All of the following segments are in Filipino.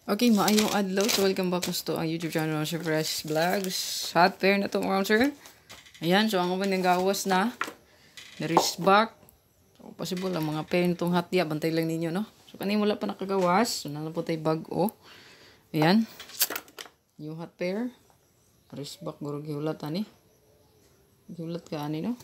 Okay, maayong adlaw. So, welcome back to ang YouTube channel ng Fresh Vlogs. Hot pair na itong sir. Ayan, so ang uban ng gawas na. Na-wrist back. So, possible ang mga pair nitong hot diya. Bantay lang ninyo, no? So, kanina wala pa nakagawas. So, nalang po tayo bag-o. Ayan. Yung hot pair. Wrist back, guro gihulat, ani. Gihulat ka, ani, no?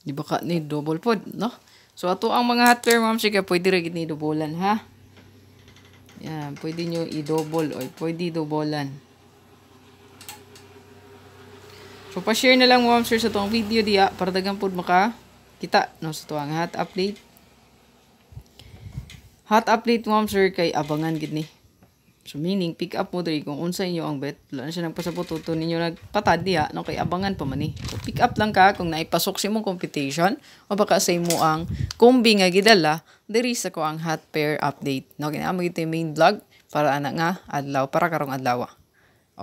Di ba ka ni double pod, no? So, ato ang mga hot pair, ma'am, sige, pwede rin ni dobolan, ha? Yan, pwede nyo i-double o pwede dobolan. So, pa-share na lang, ma'am, sir, sa itong video diya para dagang po kita, no, sa itong hot update. Hot update, ma'am, sir, kay abangan gid ni. So, meaning, pick up mo diri kung unsa inyo ang bet. Wala na siya nagpasabot, tuto ninyo nagpatad diya, no, kay abangan pa man ni. So, pick up lang ka kung naipasok si mong competition o baka sa imo ang kumbi nga gidala, diri sa ko ang hot pair update. No, kinaamo gito yung main vlog para ana nga adlaw, para karong adlaw.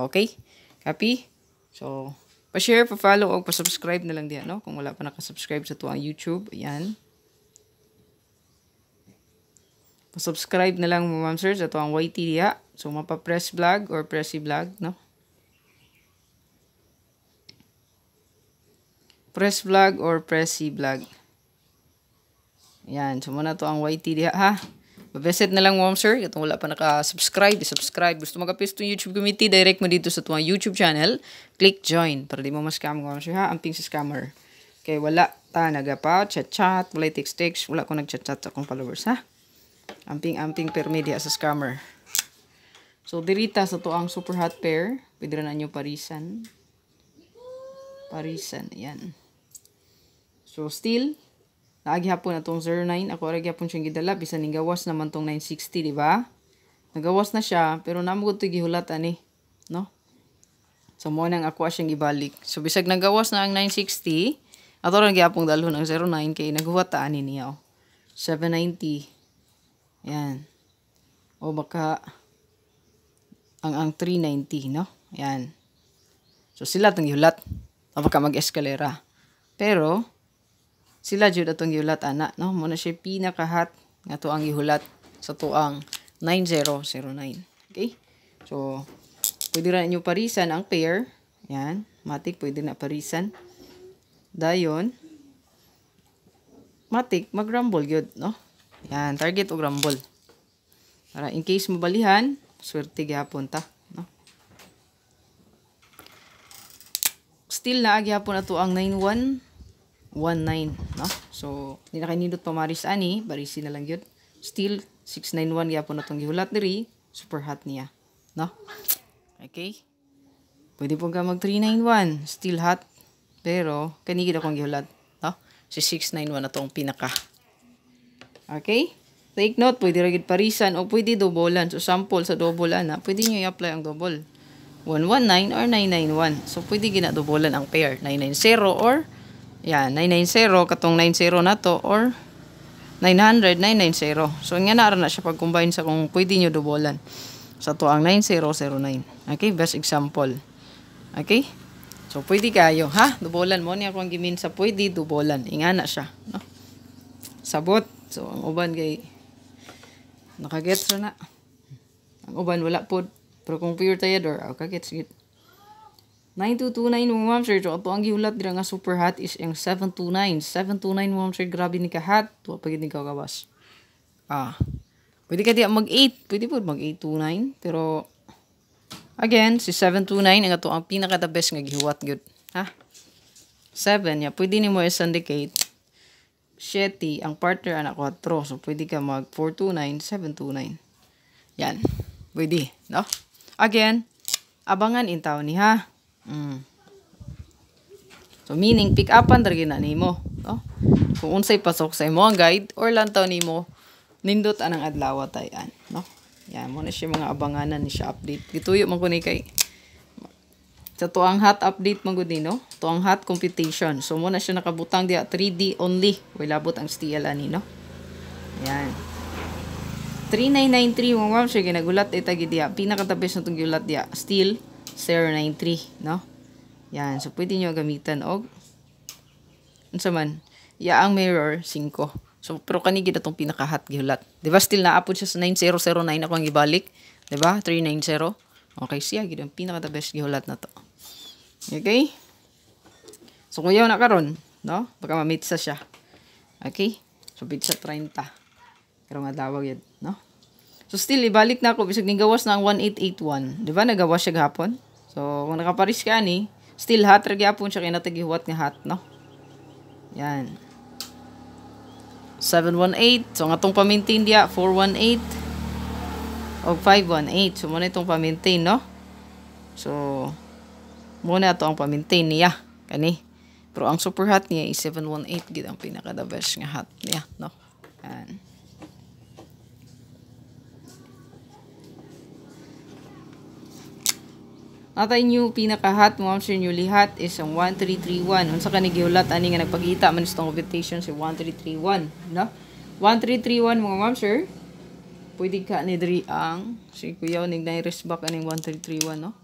Okay? Copy? So, pa-share, pa-follow o pa-subscribe na lang diya, no? Kung wala pa nakasubscribe sa tuwang YouTube, ayan. Pa-subscribe na lang mo, ma'am, sir, sa tuwang YT diya. So, mapa-press vlog or pressy vlog, no? Press vlog or pressy vlog. Ayan. So, muna to ang YT diha, ha? Babeset na lang, ma'am, sir. Itong wala pa naka-subscribe, subscribe. Gusto mag-apis itong YouTube community, direct mo dito sa tuwang YouTube channel. Click join para di mo ma-scam, ma'am, sir, ha? Amping sa scammer. Okay, wala ta nagapa, chat-chat, wala text-text, wala ko nag-chat-chat sa akong followers, ha? Amping permi diha sa scammer. So, dirita sa to ang super hot pair. Pwede rin na nyo parisan. Parisan, ayan. So, still, naagi hapon na itong 09. Ako aragi hapon siyang gidala. Bisan ning gawas naman itong 960, di ba? Nagawas na siya, pero namugod ito gihulat, ani. No? So, mo nang ako siyang ibalik. So, bisag nagawas na ang 960, ato rin gihapong dalo ng 09, kay naghuwat ta, ani niya, oh. 790. Ayan. O baka ang 390, no? Ayan. So, sila itong gihulat. O baka mag-eskalera. Pero, sila jud atong gihulat, ana, no? Muna siya pinaka-hot nga to ang gihulat sa tuang 9009. Okay? So, pwede rin inyo parisan ang pair. Ayan. Matik, pwede na parisan. Dayon, matik, mag-rumble yun, no? Ayan, target o rumble. Para in case mabalihan, swerte gyapon ta, no? Still na gyapon ato ang 9119, no? So, hindi na kay nindot pamaris ani, barisi na lang yun. Still 691 gyapon atong gihulat diri, super hot niya, no? Okay? Pwede po ka mag 391, still hot, pero kanigid akong gihulat, no? Si 691 atong pinaka. Okay? Take note, pwede rin parisan o pwede dobolan. So, sample sa dobolan, ha? Pwede nyo i-apply ang double. 119 or 991. So, pwede gina-dobolan ang pair. 990 or, yan, 990, katong 90 na to, or 900, 990. So, nga na siya pag-combine sa kung pwede nyo dobolan. So, to ang 9009. Okay? Best example. Okay? So, pwede kayo, ha? Dobolan mo. Niya kung gimin sa pwede, dobolan. Ingana siya, no? Sabot. So, ang uban kay nakagets na. Ang uban wala po. Pero kung pure tayador, kagets git. 9229 mo, ma'am, sir. So, ito ang gihulat dira nga super hot is yung 729. 729 mo, ma'am, sir. Grabe ni ka-hot. Tuwa pagit ni kagawas. Pwede ka di mag-8. Pwede po mag-829. Pero, again, si 729 ang ito ang pinaka-the best nga gihuwat, good. Ha? 7, ya. Pwede ni mo i-syndicate. 7, ang partner anak 4. So, pwede ka mag 429, 729. Yan. Pwede, no? Again, abangan intaw ni, ha? So, meaning, pick upan talaga na ni mo, no? Kung unsay pasok sa imo ang guide, or lantaw ni mo, nindot anang adlaw tayan, no? Yan, muna siya mga abanganan ni siya update. Gituyo man ko ni kay sa tuang hot update man gud ni, no? Tuang hot competition. So muna siya nakabutang diya 3D only. Way labot ang steel ani, no? Yan. 3993 mo, ma'am, siya ginagulat itagi diya. Pinakatabes na itong gulat diya. Steel 093, no? Yan. So pwede nyo gamitan og unsa man, ya ang mirror 5. So pero kani gid atong pinaka-hot gihulat. Di ba still naapod siya sa 9009 ako ang gibalik, di ba? 390. Okay, siya gid ang pinaka the best gihulat na to. Okay? So kuyaw na karon, no? Baka ma-meet siya. Okay? So bid sa 30. Pero nga dawag yun, no? So still ibalik na ako bisag ning gawas na ang 1881. Di ba nagawas siya gahapon? So kung nakaparis ka ni, still hot ra gyapon siya kay natagihuwat nga hot, no? Yan. 718. So nga tong pa-maintain dia 418 o 518. So muna itong pa-maintain, no? So muna ito ang pa-maintain niya kani. Pero ang super hot niya is 718 gid ang pinaka the best nga hot niya, no? Yan. Natay new pinaka-hot mo sa newly hot is ang 1331. Unsa ka ni giulat ani nga nagpakita man istong invitation si 1331, no? 1331 mga ma'am sir. Pwede ka ni diri ang si kuya ning na-rest back aning 1331, no?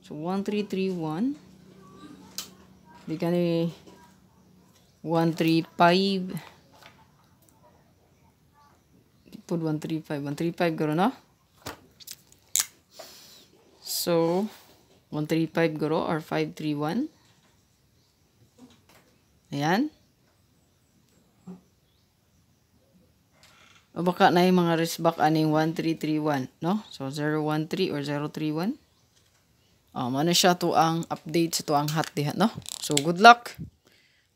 So 1331 di ka ni 135 pud 135 garo, no? So 135 garo or 531. Ayan. O baka na yung mga resback aning 1331, no? So 013 or 031. Mana siya to ang update sa to ang hot diha, no? So good luck.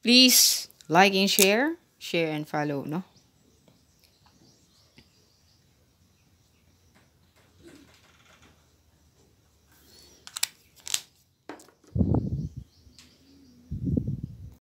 Please like and share and follow, no?